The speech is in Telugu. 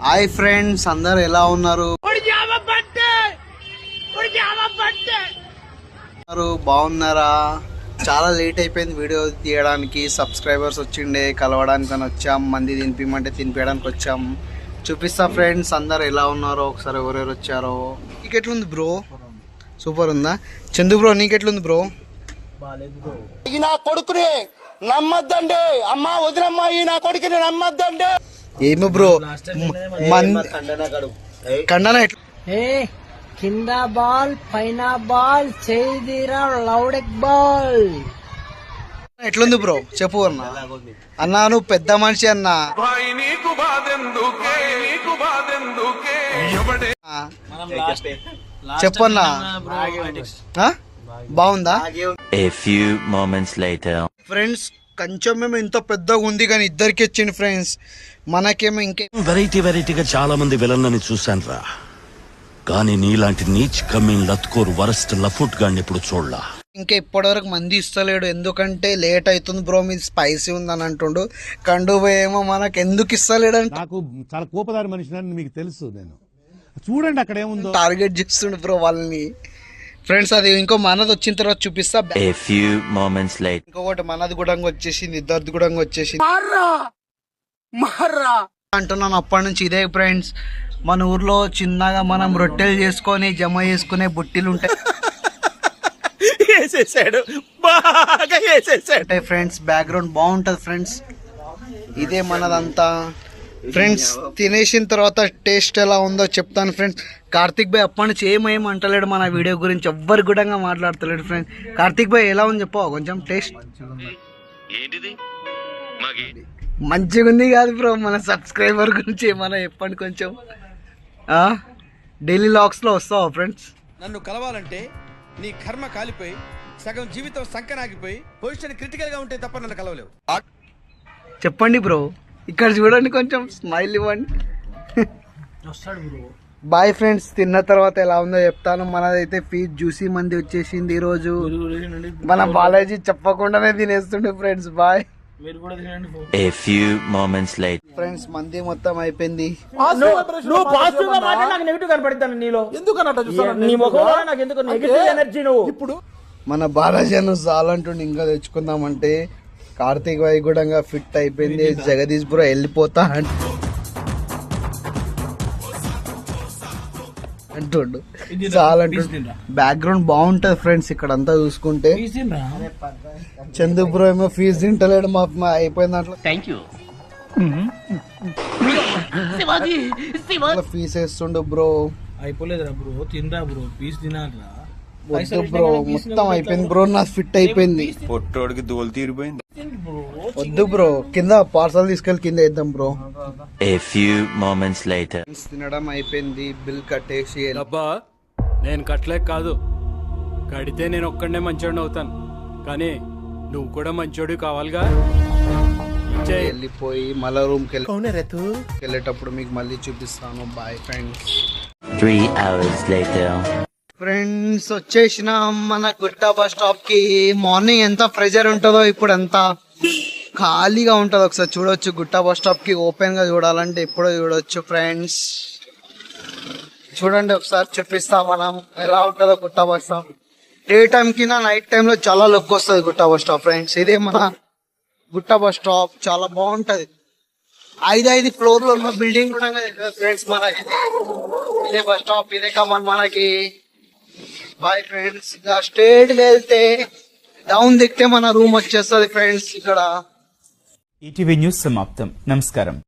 హాయ్ ఫ్రెండ్స్, అందరు ఎలా ఉన్నారు? బాగున్నారా? చాలా లేట్ అయిపోయింది వీడియో తీయడానికి. సబ్స్క్రైబర్స్ వచ్చిండే కలవడానికి అని వచ్చాం. మంది తినిపిమంటే తినిపించడానికి వచ్చాం. చూపిస్తా ఫ్రెండ్స్ అందరు ఎలా ఉన్నారో ఒకసారి, ఎవరెవరు వచ్చారో. నీకెట్లుంది బ్రో? సూపర్ ఉందా? చందు బ్రో నీకెట్లుంది బ్రో? నా కొడుకుని నమ్మద్దండి అమ్మా, వదినమ్మా, ఈ నా కొడుకుని నమ్మద్దండి. ఏమి బ్రో కండన కింద బాల్ పైన బాల్ చేదిరా లౌడెక్ బాల్. ఎట్లుంది బ్రో చెప్పు అన్నా. అన్నా నువ్వు పెద్ద మనిషి అన్నా. చెప్పన్నా బాగుందా? ఫ్రెండ్స్ కొంచెం మేము ఇంత పెద్దగా ఉంది కానీ ఇద్దరికి వచ్చింది ఫ్రెండ్స్. మనకేమో ఇంకే వెరైటీగా చాలా మంది విలన్లని చూశాను రా, కానీ నీలాంటి నీచ్ కమ్మీన్ లత్కోరు వరస్ట్ లఫుట్ గాని ఇప్పుడు చూడలా. ఇంకా ఇప్పటివరకు మంది ఇస్తలేడు, ఎందుకంటే లేట్ అవుతుంది బ్రో, మీది స్పైసీ ఉందని అంటుండు. కండు ఏమో మనకు ఎందుకు ఇస్తలేడు అంటే నాకు చాలా కోపదారి మనిషి మీకు తెలుసు. నేను చూడండి అక్కడ ఏముందో టార్గెట్ చేస్తుండు బ్రో వాళ్ళని. ఫ్రెండ్స్ అది ఇంకో మనది వచ్చిన తర్వాత చూపిస్తా. ఇంకొకటి మనది కూడా వచ్చేసింది, ఇద్దరిది కూడా వచ్చేసింది అంటున్నాను. అప్పటి నుంచి ఇదే ఫ్రెండ్స్. మన ఊర్లో చిన్నగా మనం రొట్టెలు చేసుకొని జమ చేసుకునే బుట్టిలు ఉంటాయి ఫ్రెండ్స్. బ్యాక్గ్రౌండ్ బాగుంటది ఫ్రెండ్స్. ఇదే మనదంతా ఫ్రెండ్స్. తినేసిన తర్వాత టేస్ట్ ఎలా ఉందో చెప్తాను ఫ్రెండ్స్. కార్తిక్ భాయ్ అప్పటి నుంచి ఏమేమి అంటలేడు మన వీడియో గురించి, ఎవ్వరి కూడా మాట్లాడతలేడు ఫ్రెండ్స్. కార్తిక్ భాయ్ ఎలా ఉంది చెప్పు కొంచెం. టేస్ట్ మంచిగా ఉంది కాదు బ్రో, మన సబ్స్క్రైబర్ గురించి ఏమన్నా చెప్పండి కొంచెం. డైలీ లాగ్స్ లో వస్తావా ఫ్రెండ్స్? నన్ను కలవాలంటే నీ కర్మ కాలిపోయి సగం జీవితం సంకనాగిపోయి పొజిషన్ క్రిటికల్ గా ఉంటే తప్ప నన్ను కలవలేవు. చెప్పండి బ్రో, ఇక్కడ చూడండి, కొంచెం స్మైల్ ఇవ్వండి. Bye friends. తిన్న తర్వాత ఎలా ఉందో చెప్తాను. మనదైతే ఫీజ్ జ్యూసీ మంది వచ్చేసింది ఈ రోజు. మన బాలాజీ చెప్పకుండానే తినేస్తుండే ఫ్రెండ్స్. Bye friends. మంది మొత్తం అయిపోయింది. మన బాలాజీ అన్న చాలంటుండి ఇంకా తెచ్చుకుందామంటే కార్తీక్ భాయ్ కూడా ఫిట్ అయిపోయింది. జగదీష్ బ్రో వెళ్ళిపోతా అంటుండు చాలా అంటుండు. బ్యాక్గ్రౌండ్ బాగుంటది ఫ్రెండ్స్ ఇక్కడ అంతా చూసుకుంటే. చందు బ్రో ఏమో ఫీజు తింటలేడు మా అయిపోయిన దాంట్లో. ఫీజు వేస్తుండు బ్రో. అయిపోలేదురా బ్రో, తినరా బ్రో, పీస్ తినాలరా. వద్దు బ్రో, మొత్తం అయిపోయింది బ్రో, నాకు ఫిట్ అయిపోయింది. పొట్టోడికి దోలు తీరిపోయింది. వద్దు బ్రో, కింద పార్సల్ తీసుకెళ్ళి కింద వేద్దాం బ్రో. తినడం అయిపోయింది, బిల్ కట్టేసి. అబ్బా నేను కట్టలేక కాదు, కడితే నేను ఒక్కడనే మంచోడిని అవుతాను, కానీ నువ్వు కూడా మంచోడు కావాలిగా. వెళ్ళిపోయి మళ్ళా రూమ్ కి వెళ్ళేటప్పుడు మీకు మళ్ళీ చూపిస్తాను. Bye friends. ఫ్రెండ్స్ వచ్చేసిన మన గుట్ట బస్ స్టాప్ కి. మార్నింగ్ ఎంత ప్రెజర్ ఉంటుందో ఇప్పుడు ఎంత ఖాళీగా ఉంటుందో ఒకసారి చూడొచ్చు. గుట్ట బస్ స్టాప్ కి ఓపెన్ గా చూడాలంటే ఎప్పుడో చూడొచ్చు ఫ్రెండ్స్. చూడండి ఒకసారి చూపిస్తా మనం ఎలా ఉంటుందో గుట్ట బస్ స్టాప్. డే టైం కి నైట్ టైమ్ లో చాలా లుక్ వస్తుంది గుట్ట బస్ స్టాప్ ఫ్రెండ్స్. ఇదే మన గుట్ట బస్ స్టాప్, చాలా బాగుంటది. 5 ఫ్లోర్లు ఉన్న బిల్డింగ్ కూడా ఫ్రెండ్స్ మనకి. ఇదే బస్ స్టాప్, ఇదే కమన్ మనకి. Bye friends. ఇలా స్ట్రేట్ గా వెళ్తే డౌన్ దిక్తే మన రూమ్ వచ్చేస్తుంది ఫ్రెండ్స్ ఇక్కడ. ఈటీవీ న్యూస్ సమాప్తం. నమస్కారం.